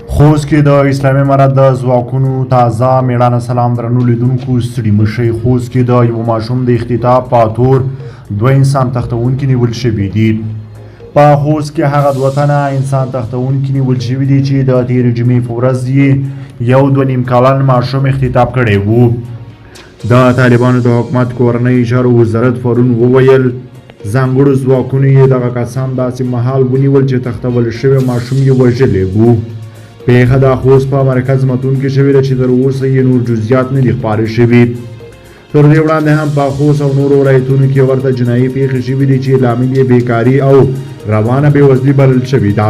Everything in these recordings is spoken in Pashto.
خوست کې د اسلامي امارت د ځواکونو تازه میړانه سلام درنو لیدونکو ستړي مشئ. خوست کې د یوه ماشوم د اختطاف په تور 2 انسان تښتونکي نیول شوي دي. په خوست کې هغه 2 تنه انسان تښتونکي نیول شوي دي چې د تېرې جمعې په ورځ یې یو 2.5 کلن ماشوم اختطاف کړی و. د طالبانو د حکومت کورنۍ چارو وزارت پرون وویل ځانګړو ځواکونو یې دغه کسان داسې مهال ونیول چې تښتول شوی ماشوم یې وژلی و. پیښه د خوست په مرکز متون کې شوې ده چې تر اوسه یې نور جزئیات نه دي خپاره شوي. تر دې وړاندې هم په خوست او نورو ولایتونو کې ورته جنایي پیښې شوي دي چې لامل یې بیکاري او روانه بېوزلي بلل شوې ده.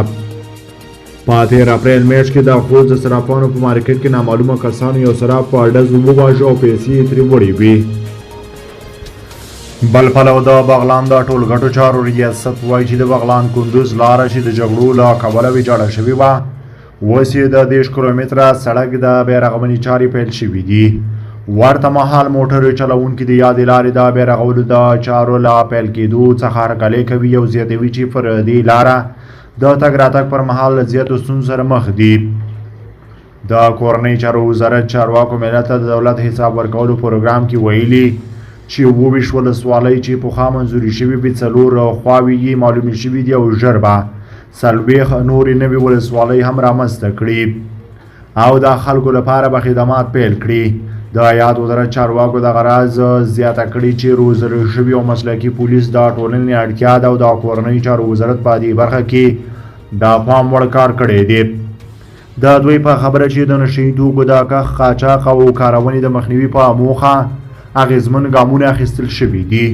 په 13 اپریل میاشت کې د خوست د صرافانو په مارکیټ کې نامعلومه کسانو یو صراف په ډزو وواژه او پیسې یې ترې وړې وې. بل پلو د بغلان د ټولګټو چارو ریاست وایي چې د بغلان کندوز لاره چې د جګړو له کبله ویجاړه شوې وه اوس یې د 10 کیلومتره سړک د بیارغونې چارې پیل شوي دي. ورته مهال موټر چلوونکي د یادې لارې د بیارغولو د چارو له پیل کېدو څخه هرکلی کوي او زیاتوي چې پر دې لاره د تګ راتګ پر مهال له زیاتو ستونزو سره مخ دي. د کورنۍ چارو وزارت چارواکو ملت ته د دولت حساب ورکولو پروګرام کې ویلي چې 22 ولسوالۍ چې پخوا منظوري شوي وي 4 خواوې یې معلومې شوي دي او ژر به 40 نورې نوې ولسوالۍ هم رامنځته کړي او د خلکو لپاره به خدمات پیل کړي. د یاد وزارت چارواکو دغه راز زیاته کړي چې روزل شوي او مسلکي پولیس د ټولنې اړتیا ده او د کورنۍ چارو وزارت په دې برخه کې د پام وړ کار کړی دی. د دوی په خبره چې د نشهیي توکو د کښت قاچاق او کارونې د مخنیوي په موخه اغېزمن ګامونه اخیستل شوي دي.